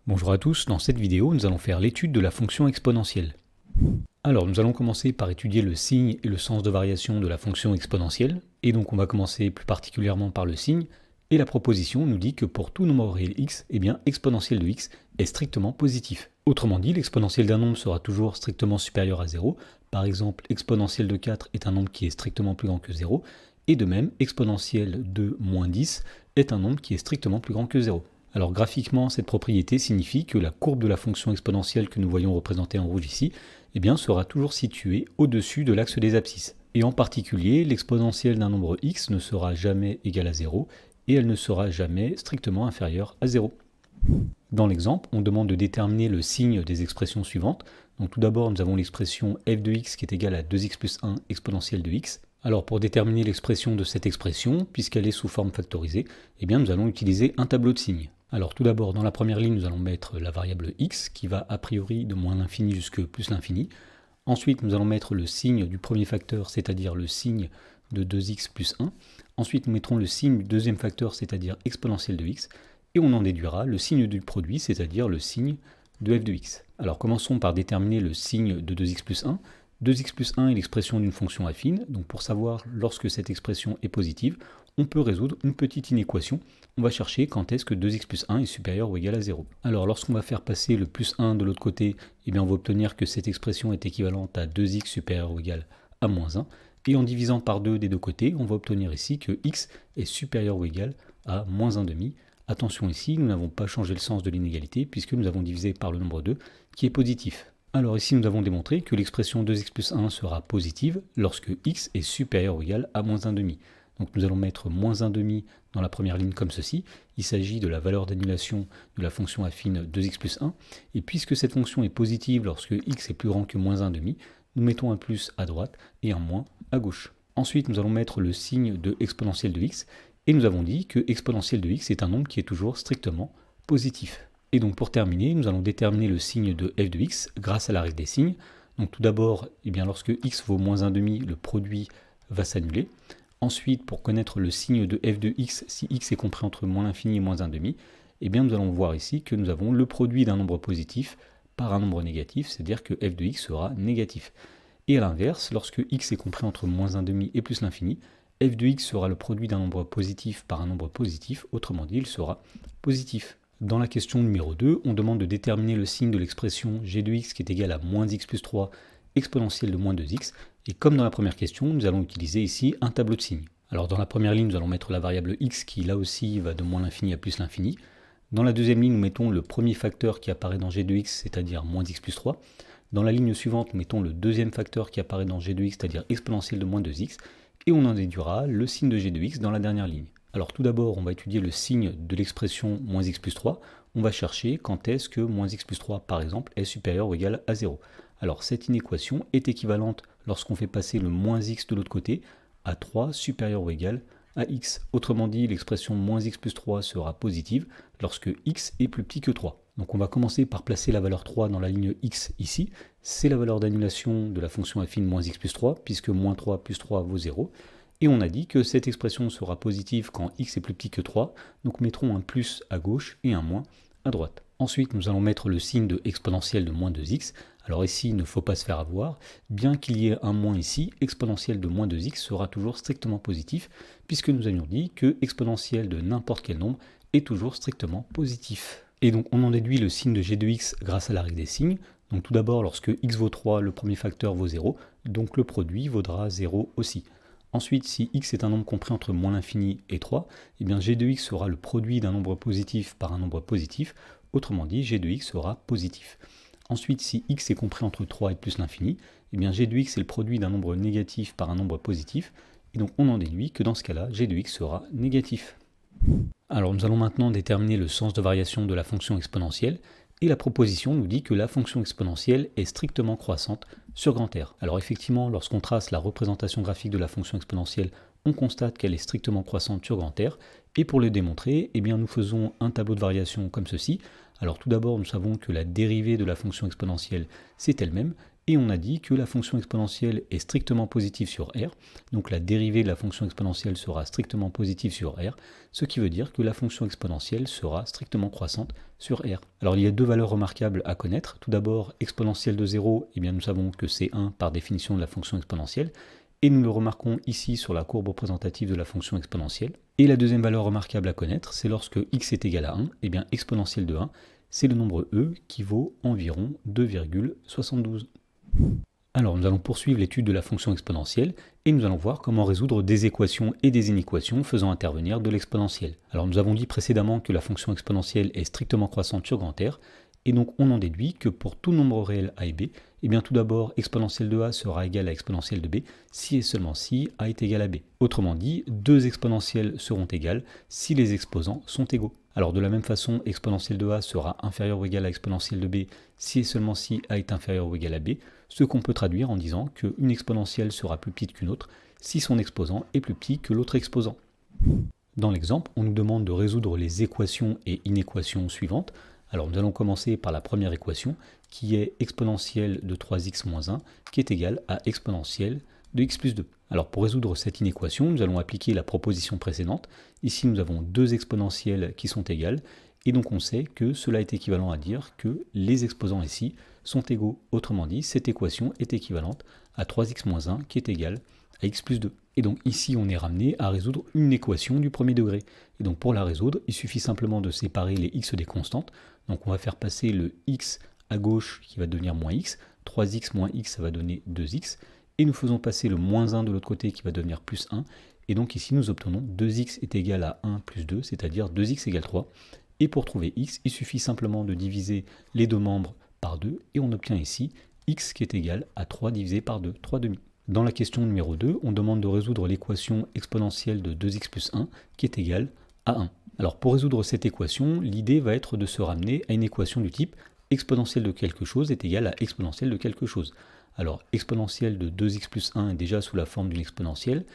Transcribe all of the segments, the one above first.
Bonjour à tous, dans cette vidéo nous allons faire l'étude de la fonction exponentielle. Alors nous allons commencer par étudier le signe et le sens de variation de la fonction exponentielle, et donc on va commencer plus particulièrement par le signe, et la proposition nous dit que pour tout nombre réel x, exponentiel de x est strictement positif. Autrement dit, l'exponentielle d'un nombre sera toujours strictement supérieur à 0, par exemple exponentielle de 4 est un nombre qui est strictement plus grand que 0, et de même exponentielle de moins 10 est un nombre qui est strictement plus grand que 0. Alors graphiquement, cette propriété signifie que la courbe de la fonction exponentielle que nous voyons représentée en rouge ici, sera toujours située au-dessus de l'axe des abscisses. Et en particulier, l'exponentielle d'un nombre x ne sera jamais égale à 0, et elle ne sera jamais strictement inférieure à 0. Dans l'exemple, on demande de déterminer le signe des expressions suivantes. Donc tout d'abord, nous avons l'expression f de x qui est égale à 2x plus 1 exponentielle de x. Alors pour déterminer l'expression de cette expression, puisqu'elle est sous forme factorisée, nous allons utiliser un tableau de signes. Alors tout d'abord, dans la première ligne, nous allons mettre la variable x, qui va a priori de moins l'infini jusqu'à plus l'infini. Ensuite, nous allons mettre le signe du premier facteur, c'est-à-dire le signe de 2x plus 1. Ensuite, nous mettrons le signe du deuxième facteur, c'est-à-dire exponentielle de x. Et on en déduira le signe du produit, c'est-à-dire le signe de f de x. Alors commençons par déterminer le signe de 2x plus 1. 2x plus 1 est l'expression d'une fonction affine, donc pour savoir lorsque cette expression est positive, on peut résoudre une petite inéquation. On va chercher quand est-ce que 2x plus 1 est supérieur ou égal à 0. Alors lorsqu'on va faire passer le plus 1 de l'autre côté, on va obtenir que cette expression est équivalente à 2x supérieur ou égal à moins 1. Et en divisant par 2 des deux côtés, on va obtenir ici que x est supérieur ou égal à moins 1,5. Attention ici, nous n'avons pas changé le sens de l'inégalité puisque nous avons divisé par le nombre 2 qui est positif. Alors ici nous avons démontré que l'expression 2x plus 1 sera positive lorsque x est supérieur ou égal à moins 1,5. Donc nous allons mettre moins 1,5 dans la première ligne comme ceci. Il s'agit de la valeur d'annulation de la fonction affine 2x plus 1. Et puisque cette fonction est positive lorsque x est plus grand que moins 1,5, nous mettons un plus à droite et un moins à gauche. Ensuite nous allons mettre le signe de exponentielle de x. Et nous avons dit que exponentielle de x est un nombre qui est toujours strictement positif. Et donc pour terminer, nous allons déterminer le signe de f de x grâce à la règle des signes. Donc tout d'abord, lorsque x vaut moins 1,5, le produit va s'annuler. Ensuite, pour connaître le signe de f de x, si x est compris entre moins l'infini et moins 1,5, nous allons voir ici que nous avons le produit d'un nombre positif par un nombre négatif, c'est-à-dire que f de x sera négatif. Et à l'inverse, lorsque x est compris entre moins 1,5 et plus l'infini, f de x sera le produit d'un nombre positif par un nombre positif, autrement dit, il sera positif. Dans la question numéro 2, on demande de déterminer le signe de l'expression g de x qui est égal à moins x plus 3 exponentielle de moins 2x. Et comme dans la première question, nous allons utiliser ici un tableau de signes. Alors dans la première ligne, nous allons mettre la variable x qui là aussi va de moins l'infini à plus l'infini. Dans la deuxième ligne, nous mettons le premier facteur qui apparaît dans g de x, c'est-à-dire moins x plus 3. Dans la ligne suivante, nous mettons le deuxième facteur qui apparaît dans g de x, c'est-à-dire exponentielle de moins 2x. Et on en déduira le signe de g de x dans la dernière ligne. Alors tout d'abord, on va étudier le signe de l'expression moins x plus 3. On va chercher quand est-ce que moins x plus 3, par exemple, est supérieur ou égal à 0. Alors cette inéquation est équivalente lorsqu'on fait passer le moins x de l'autre côté à 3 supérieur ou égal à x. Autrement dit, l'expression moins x plus 3 sera positive lorsque x est plus petit que 3. Donc on va commencer par placer la valeur 3 dans la ligne x ici. C'est la valeur d'annulation de la fonction affine moins x plus 3, puisque moins 3 plus 3 vaut 0. Et on a dit que cette expression sera positive quand x est plus petit que 3, donc mettrons un plus à gauche et un moins à droite. Ensuite, nous allons mettre le signe de exponentielle de moins 2x. Alors ici, il ne faut pas se faire avoir. Bien qu'il y ait un moins ici, exponentielle de moins 2x sera toujours strictement positif, puisque nous avions dit que exponentielle de n'importe quel nombre est toujours strictement positif. Et donc on en déduit le signe de g de x grâce à la règle des signes. Donc tout d'abord, lorsque x vaut 3, le premier facteur vaut 0, donc le produit vaudra 0 aussi. Ensuite, si x est un nombre compris entre moins l'infini et 3, g de x sera le produit d'un nombre positif par un nombre positif, autrement dit, g de x sera positif. Ensuite, si x est compris entre 3 et plus l'infini, g de x est le produit d'un nombre négatif par un nombre positif, et donc on en déduit que dans ce cas-là, g de x sera négatif. Alors nous allons maintenant déterminer le sens de variation de la fonction exponentielle, et la proposition nous dit que la fonction exponentielle est strictement croissante sur grand R. Alors effectivement, lorsqu'on trace la représentation graphique de la fonction exponentielle, on constate qu'elle est strictement croissante sur grand R, et pour le démontrer, nous faisons un tableau de variation comme ceci. Alors tout d'abord, nous savons que la dérivée de la fonction exponentielle, c'est elle-même, Et on a dit que la fonction exponentielle est strictement positive sur R, donc la dérivée de la fonction exponentielle sera strictement positive sur R, ce qui veut dire que la fonction exponentielle sera strictement croissante sur R. Alors il y a deux valeurs remarquables à connaître. Tout d'abord, exponentielle de 0, eh bien nous savons que c'est 1 par définition de la fonction exponentielle, et nous le remarquons ici sur la courbe représentative de la fonction exponentielle. Et la deuxième valeur remarquable à connaître, c'est lorsque x est égal à 1, eh bien exponentielle de 1, c'est le nombre e qui vaut environ 2,72. Alors nous allons poursuivre l'étude de la fonction exponentielle et nous allons voir comment résoudre des équations et des inéquations faisant intervenir de l'exponentielle. Alors nous avons dit précédemment que la fonction exponentielle est strictement croissante sur grand R, et donc on en déduit que pour tout nombre réel a et b, eh bien tout d'abord exponentielle de a sera égale à exponentielle de b si et seulement si a est égal à b. Autrement dit, deux exponentielles seront égales si les exposants sont égaux. Alors de la même façon, exponentielle de a sera inférieure ou égale à exponentielle de b si et seulement si a est inférieur ou égal à b, ce qu'on peut traduire en disant qu'une exponentielle sera plus petite qu'une autre si son exposant est plus petit que l'autre exposant. Dans l'exemple, on nous demande de résoudre les équations et inéquations suivantes. Alors nous allons commencer par la première équation qui est exponentielle de 3x moins 1 qui est égale à exponentielle de x plus 2. Alors pour résoudre cette inéquation, nous allons appliquer la proposition précédente. Ici nous avons deux exponentielles qui sont égales et donc on sait que cela est équivalent à dire que les exposants ici sont égaux. Autrement dit, cette équation est équivalente à 3x moins 1 qui est égal à x plus 2. Et donc ici on est ramené à résoudre une équation du premier degré. Et donc pour la résoudre, il suffit simplement de séparer les x des constantes. Donc on va faire passer le x à gauche qui va devenir moins x, 3x moins x ça va donner 2x, et nous faisons passer le moins 1 de l'autre côté qui va devenir plus 1, et donc ici nous obtenons 2x est égal à 1 plus 2, c'est-à-dire 2x égale 3, et pour trouver x, il suffit simplement de diviser les deux membres par 2, et on obtient ici x qui est égal à 3 divisé par 2, 3 demi. Dans la question numéro 2, on demande de résoudre l'équation exponentielle de 2x plus 1 qui est égale à 1. Alors pour résoudre cette équation, l'idée va être de se ramener à une équation du type exponentielle de quelque chose est égale à exponentielle de quelque chose. Alors exponentielle de 2x plus 1 est déjà sous la forme d'une exponentielle,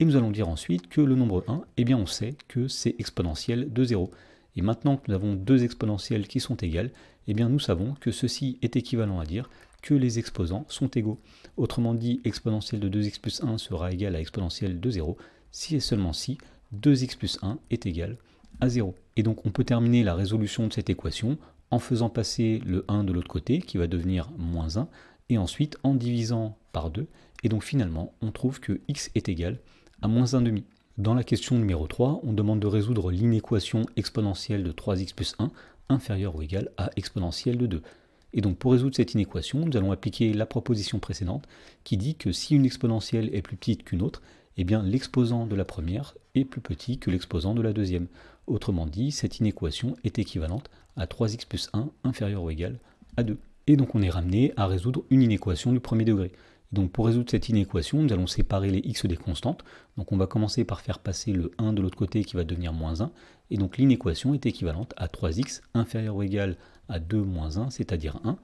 et nous allons dire ensuite que le nombre 1, eh bien on sait que c'est exponentielle de 0. Et maintenant que nous avons deux exponentielles qui sont égales, eh bien nous savons que ceci est équivalent à dire que les exposants sont égaux. Autrement dit, exponentielle de 2x plus 1 sera égale à exponentielle de 0 si et seulement si 2x plus 1 est égal à 0. Et donc on peut terminer la résolution de cette équation en faisant passer le 1 de l'autre côté qui va devenir moins 1 et ensuite en divisant par 2 et donc finalement on trouve que x est égal à moins 1 demi. Dans la question numéro 3, on demande de résoudre l'inéquation exponentielle de 3x plus 1 inférieure ou égale à exponentielle de 2. Et donc pour résoudre cette inéquation, nous allons appliquer la proposition précédente qui dit que si une exponentielle est plus petite qu'une autre, eh bien l'exposant de la première est plus petit que l'exposant de la deuxième. Autrement dit, cette inéquation est équivalente à 3x plus 1 inférieur ou égal à 2. Et donc on est ramené à résoudre une inéquation du premier degré. Donc pour résoudre cette inéquation, nous allons séparer les x des constantes. Donc on va commencer par faire passer le 1 de l'autre côté qui va devenir moins 1. Et donc l'inéquation est équivalente à 3x inférieur ou égal à 2 moins 1, c'est-à-dire 1.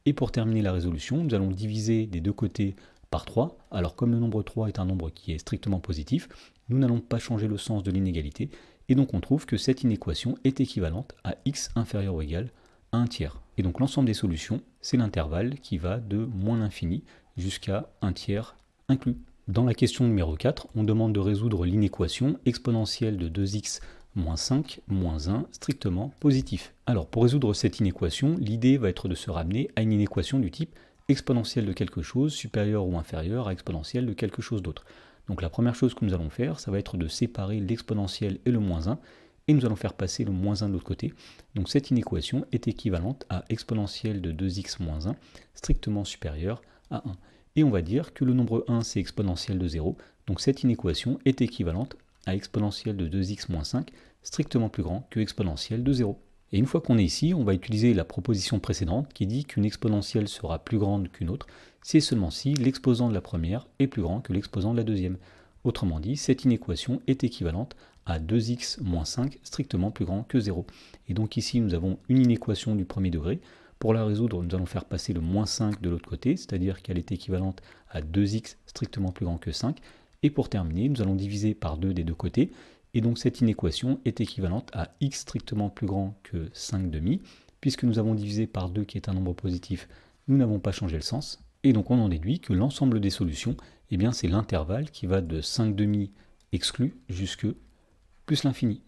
Et pour terminer la résolution, nous allons diviser des deux côtés par 3. Alors comme le nombre 3 est un nombre qui est strictement positif, nous n'allons pas changer le sens de l'inégalité. Et donc on trouve que cette inéquation est équivalente à x inférieur ou égal à 1 tiers. Et donc l'ensemble des solutions, c'est l'intervalle qui va de moins l'infini jusqu'à 1 tiers inclus. Dans la question numéro 4, on demande de résoudre l'inéquation exponentielle de 2x moins 5 moins 1 strictement positif. Alors pour résoudre cette inéquation, l'idée va être de se ramener à une inéquation du type exponentielle de quelque chose supérieure ou inférieure à exponentielle de quelque chose d'autre. Donc la première chose que nous allons faire, ça va être de séparer l'exponentielle et le moins 1, et nous allons faire passer le moins 1 de l'autre côté. Donc cette inéquation est équivalente à exponentielle de 2x moins 1 strictement supérieure à 1. Et on va dire que le nombre 1 c'est exponentielle de 0, donc cette inéquation est équivalente à exponentielle de 2x moins 5 strictement plus grand que exponentielle de 0. Et une fois qu'on est ici, on va utiliser la proposition précédente qui dit qu'une exponentielle sera plus grande qu'une autre si et seulement si l'exposant de la première est plus grand que l'exposant de la deuxième. Autrement dit, cette inéquation est équivalente à 2x moins 5 strictement plus grand que 0. Et donc ici, nous avons une inéquation du premier degré. Pour la résoudre, nous allons faire passer le moins 5 de l'autre côté, c'est-à-dire qu'elle est équivalente à 2x strictement plus grand que 5. Et pour terminer, nous allons diviser par 2 des deux côtés. Et donc cette inéquation est équivalente à x strictement plus grand que 5 demi. Puisque nous avons divisé par 2 qui est un nombre positif, nous n'avons pas changé le sens. Et donc on en déduit que l'ensemble des solutions, eh bien c'est l'intervalle qui va de 5 demi exclus jusque plus l'infini.